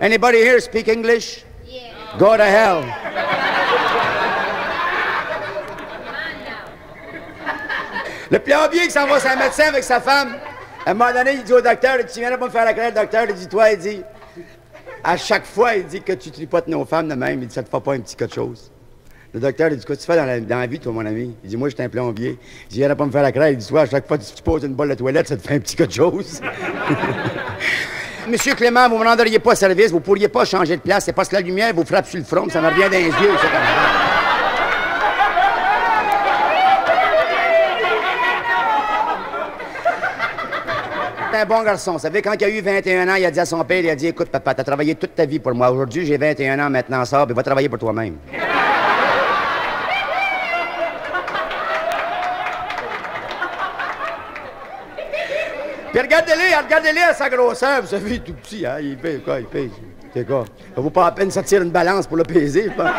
Anybody here speak English? Yeah. Go to hell. Le plombier qui s'en va chez un médecin avec sa femme, à un moment donné, il dit au docteur, tu viens pas me faire la crête, le docteur, il dit, toi, il dit, à chaque fois, il dit que tu tripotes nos femmes de même, il dit, ça te fait pas un petit quelque chose. Le docteur, il dit, quoi tu fais dans la vie, toi, mon ami? Il dit, moi, je suis un plombier. Il dit, viens pas me faire la crête, il dit, toi, à chaque fois que tu poses une bolle de toilette, ça te fait un petit quelque chose. Monsieur Clément, vous ne me rendriez pas service, vous pourriez pas changer de place, c'est parce que la lumière vous frappe sur le front, ça me revient dans les yeux, ça. Un bon garçon. Vous savez, quand il a eu 21 ans, il a dit à son père, il a dit, écoute, papa, t'as travaillé toute ta vie pour moi. Aujourd'hui, j'ai 21 ans, maintenant, sors, puis va travailler pour toi-même. Puis regardez-les à sa grosseur, vous savez, tout petit, hein, il pèse quoi, il pèse. C'est quoi? Ça vaut pas la peine de sortir une balance pour le peser, je pense.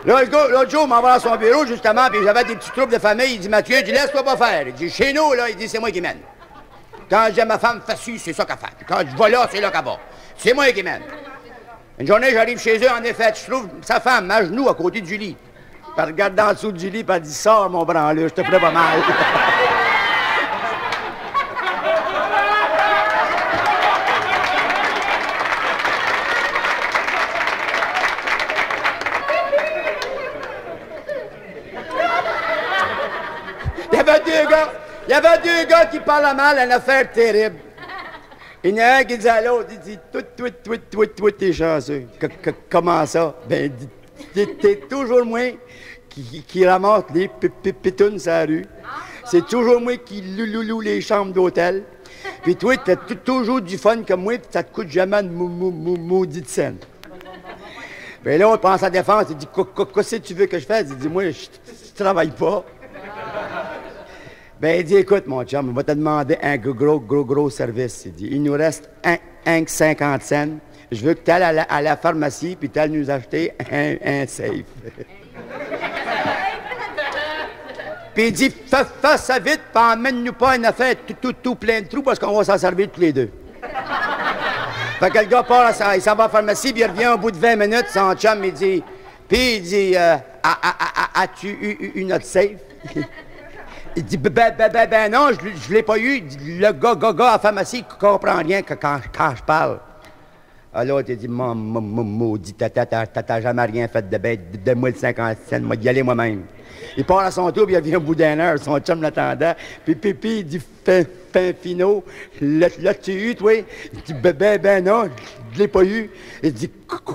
Là, l'autre jour, on m'en va dans son bureau, justement, puis j'avais des petits troubles de famille. Il dit, Mathieu, il dit, laisse-toi pas faire. Il dit, chez nous, là, il dit, c'est moi qui mène. Quand j'ai ma femme facile, c'est ça qu'elle fait. Puis quand je vais là, c'est là qu'elle va. C'est moi qui mène. Une journée, j'arrive chez eux, en effet, je trouve sa femme, à genoux, à côté du lit. Puis elle regarde en dessous du lit, puis elle dit, sors, mon branleux, je te ferai pas mal. Il y avait deux gars qui parlaient mal, une affaire terrible. Il y en a un qui dit à l'autre, il dit, toi, t'es chanceux. Comment ça? Ben, t'es toujours moi qui ramasse les pitounes sur la rue. C'est toujours moi qui loue les chambres d'hôtel. Puis toi, t'as toujours du fun comme moi, puis ça te coûte jamais de maudite scène. Ben là, on pense à la défense, il dit, qu'est-ce que tu veux que je fasse? Il dit, moi, je travaille pas. Ben, il dit, écoute, mon chum, on va te demander un gros service. Il dit, il nous reste un 50 cents. Je veux que tu ailles à la pharmacie, puis tu ailles nous acheter un safe. Puis il dit, fais ça vite, puis emmène-nous pas une affaire tout plein de trous, parce qu'on va s'en servir tous les deux. Fait que le gars part, il s'en va à la pharmacie, puis il revient au bout de 20 minutes, son chum, il dit, puis il dit, as-tu eu une autre safe? Il dit, ben non, je l'ai pas eu. Le gars à la pharmacie, il comprend rien quand je parle. Alors, il dit, maudit, t'as jamais rien fait de bête, donne-moi le 50 cents, moi d'y aller moi-même. Il part à son tour, puis il revient au bout d'une heure, son chum l'attendait, puis il dit, fin finot, l'as-tu eu, toi? Il dit, ben non, je l'ai pas eu. Il dit,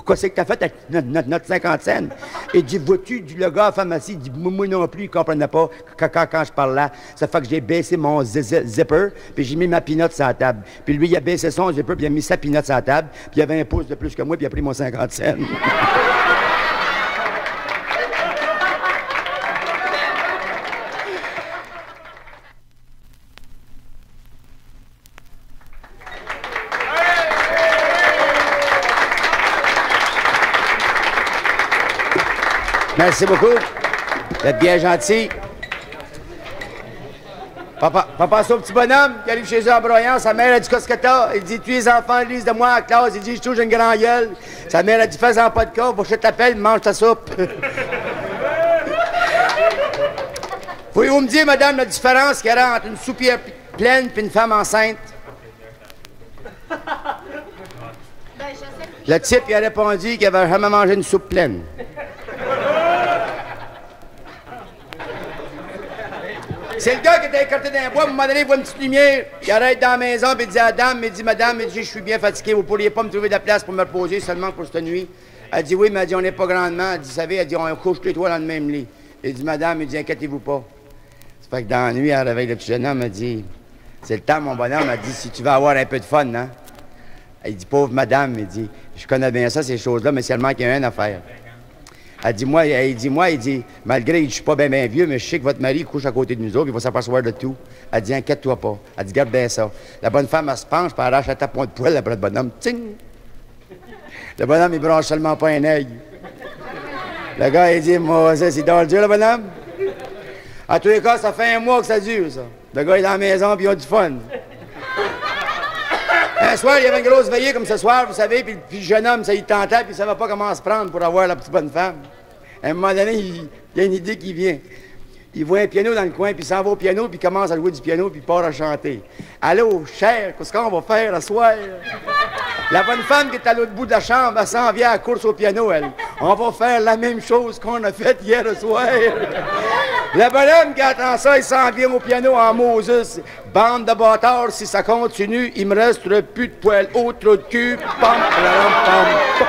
qu'est-ce que t'as fait avec notre 50 cents? Il dit, vois-tu, le gars à la pharmacie, il dit, moi non plus, il comprenait pas quand je parlais là. Ça fait que j'ai baissé mon zipper, puis j'ai mis ma pinotte sur la table. Puis lui, il a baissé son zipper, puis il a mis sa pinotte sur la table, puis il avait un pouce de plus que moi, puis il a pris mon 50 cents. Merci beaucoup. Vous êtes bien gentil. Papa, son petit bonhomme qui arrive chez eux en broyant, sa mère a dit, qu'est-ce que t'as? Il dit, tu les enfants lisent de moi à la classe. Il dit, je touche une grande gueule. Sa mère a dit, fais-en pas de cas, faut que je t'appelle, mange ta soupe. Pouvez-vous me dire, madame, la différence qu'il y a entre une soupière pleine et une femme enceinte? Le type, il a répondu qu'il avait jamais mangé une soupe pleine. C'est le gars qui était écarté dans les bois, à un moment donné, il voit une petite lumière, il arrête dans la maison, puis il dit à la dame, il dit, madame, il dit, je suis bien fatigué, vous pourriez pas me trouver de la place pour me reposer seulement pour cette nuit? Elle dit, oui, mais elle dit, on n'est pas grandement. Elle dit, vous savez, elle dit, on couche les trois dans le même lit. Il dit, madame, il dit, inquiétez-vous pas. Ça fait que dans la nuit, elle réveille le petit jeune homme, elle dit, c'est le temps, mon bonhomme, elle dit, si tu veux avoir un peu de fun, hein? Elle dit, pauvre madame, il dit, je connais bien ça, ces choses-là, mais seulement qu'il y a une affaire. Elle dit, il dit, malgré que je suis pas bien vieux, mais je sais que votre mari couche à côté de nous autres, il va s'apercevoir de tout. Elle dit, inquiète-toi pas. Elle dit, garde bien ça. La bonne femme, elle se penche, puis elle arrache la tapon de poêle après le bonhomme. Ting! Le bonhomme, il branche seulement pas un œil. Le gars, il dit, moi, c'est dans le Dieu, le bonhomme. En tous les cas, ça fait un mois que ça dure, ça. Le gars est dans la maison, puis il a du fun. un soir, il y avait une grosse veillée comme ce soir, vous savez, puis le jeune homme, ça il tentait, puis il savait pas comment se prendre pour avoir la petite bonne femme. À un moment donné, il y a une idée qui vient. Il voit un piano dans le coin, puis il s'en va au piano, puis il commence à jouer du piano, puis il part à chanter. « Allô, cher, qu'est-ce qu'on va faire ce soir? » La bonne femme qui est à l'autre bout de la chambre, elle s'en vient à la course au piano, elle. « On va faire la même chose qu'on a faite hier soir. » Le bonhomme qui attend ça, il s'en vient au piano en Moses. « Bande de bâtards, si ça continue, il me reste plus de poils au trou de cul. » Pam, pam, pam, pam.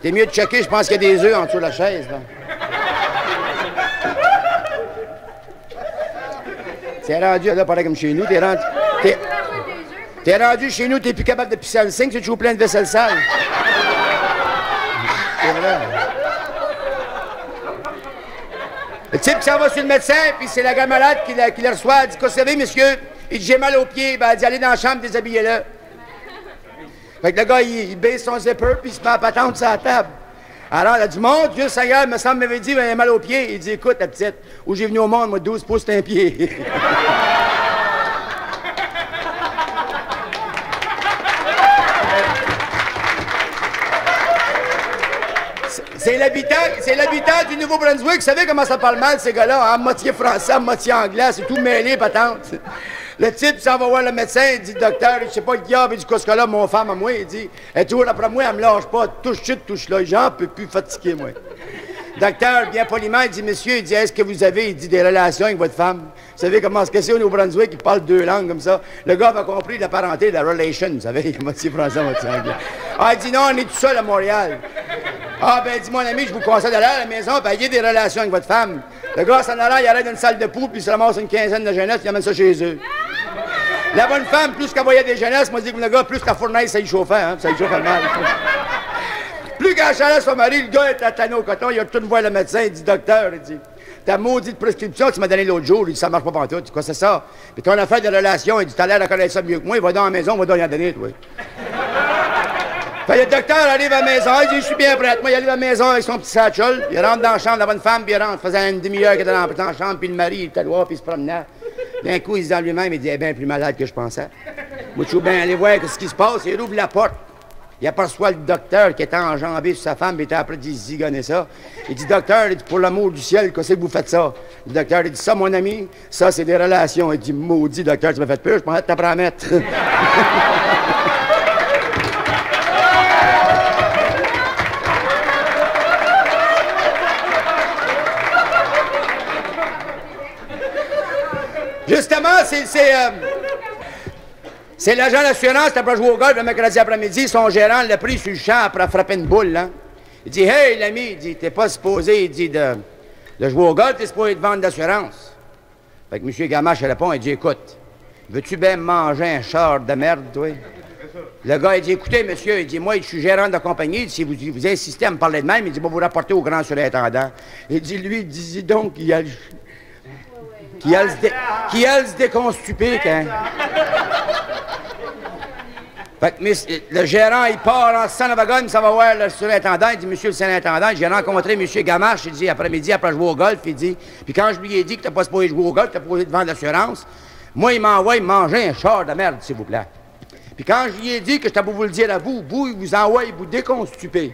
T'es mieux de checker, je pense qu'il y a des œufs en dessous de la chaise, là. T'es rendu, là, pareil comme chez nous, t'es rendu chez nous, t'es plus capable de pisser le 5, c'est toujours plein de vaisselle sale. C'est vrai. Le type qui s'en va sur le médecin, puis c'est la gamme malade qui le reçoit, elle dit, qu'est-ce que vous savez, monsieur? Il dit, j'ai mal aux pieds, ben, elle dit, allez dans la chambre, déshabillez-le. Fait que le gars, il baisse son zipper, puis il se met à patente sur la table. Alors, elle a dit, mon Dieu Seigneur, me semble m'avait dit, il a mal aux pieds. Il dit, écoute, la petite, où j'ai venu au monde, moi, 12 pouces, c'est un pied. C'est l'habitant du Nouveau-Brunswick. Vous savez comment ça parle mal, ces gars-là? À moitié français, à moitié anglais, c'est tout mêlé, patente. Le type s'en va voir le médecin, il dit, docteur, je sais pas le diable, il dit, qu'est-ce que là, mon femme à moi, il dit, elle est toujours après moi, elle me lâche pas, touche là, j'en peux plus fatiguer, moi. Docteur, bien poliment, il dit, monsieur, il dit, est-ce que vous avez, il dit, des relations avec votre femme? Vous savez comment c'est au Nouveau-Brunswick, il parle deux langues comme ça. Le gars a compris la parenté, la relation, vous savez, moitié français, moitié anglais. Ah, il dit, non, on est tout seul à Montréal. Ah, ben, dit mon ami, je vous conseille d'aller à la maison, ben, ayez des relations avec votre femme. Le gars s'en allant, il arrête dans une salle de poux, puis il se ramasse une quinzaine de jeunesses, il amène ça chez eux. La bonne femme, plus qu'elle voyait des jeunesses, m'a dit que le gars, plus qu'à fournaise, ça y chauffait, hein, ça y chauffait mal. Plus qu'elle chalait son mari, le gars est attané au coton, il a tout voir le médecin, il dit, docteur, il dit, ta maudite prescription que tu m'as donnée l'autre jour, il dit, ça marche pas pantoute. Il dit, quoi, c'est ça? Puis ton affaire de relation, il dit, t'as l'air de connaître ça mieux que moi, il va dans la maison, on va donc y en donner, toi. Fait que le docteur arrive à la maison, il dit, je suis bien prête. Moi, il arrive à la maison avec son petit satchel, il rentre dans la chambre, la bonne femme, puis il rentre, faisait une demi-heure qu'il était dans la chambre, puis le mari, il était là, puis il se promenait. D'un coup, il se dit en lui-même, il dit, elle est bien plus malade que je pensais. Moi, je suis bien allé voir ce qui se passe, il ouvre la porte. Il aperçoit le docteur qui était enjambé sur sa femme, il était après de zigonner ça. Il dit, docteur, il dit, pour l'amour du ciel, qu'est-ce que vous faites ça? Le docteur, il dit, ça, mon ami, ça, c'est des relations. Il dit, maudit, docteur, tu m'as fait peur, je pensais t'apprendre à mettre. Justement, c'est l'agent d'assurance qui a joué au golf le mercredi après-midi. Son gérant l'a pris sur le champ après frapper une boule. Hein. Il dit, hey, l'ami, il dit, t'es pas supposé, il dit, de jouer au golf, t'es supposé de vendre d'assurance. Fait que M. Gamache répond, il dit, écoute, veux-tu bien manger un char de merde, toi? Le gars, il dit, écoutez, monsieur, il dit, moi, je suis gérant de compagnie, si vous insistez à me parler de même, il dit, bon, vous rapportez au grand surintendant. Il dit, lui, il dit donc, il a qui a se déconstupé, hein? Fait que le gérant, il part en Saint-Navagonne, ça va voir le surintendant, il dit, monsieur le surintendant, j'ai rencontré monsieur Gamache, il dit, après-midi, après jouer au golf, il dit, puis quand je lui ai dit que t'as pas supposé jouer au golf, t'as supposé te vendre l'assurance, moi, il m'envoie manger un char de merde, s'il vous plaît. Puis quand je lui ai dit que j'étais pour vous le dire à vous, il vous envoie vous déconstuper.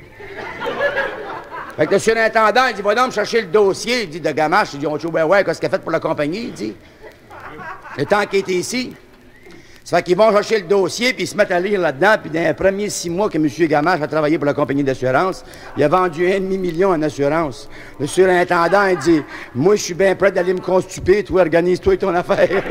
Fait que le surintendant, il dit, va donc me chercher le dossier, il dit, de Gamache, il dit, on dit, ben ouais, qu'est-ce qu'il a fait pour la compagnie, il dit. Le temps qu'il était ici. Ça fait qu'ils vont chercher le dossier, puis ils se mettent à lire là-dedans, puis dans les premiers 6 mois que M. Gamache a travaillé pour la compagnie d'assurance, il a vendu 1,5 million en assurance. Le surintendant, il dit, moi, je suis bien prêt d'aller me constuper, toi, organise-toi ton affaire.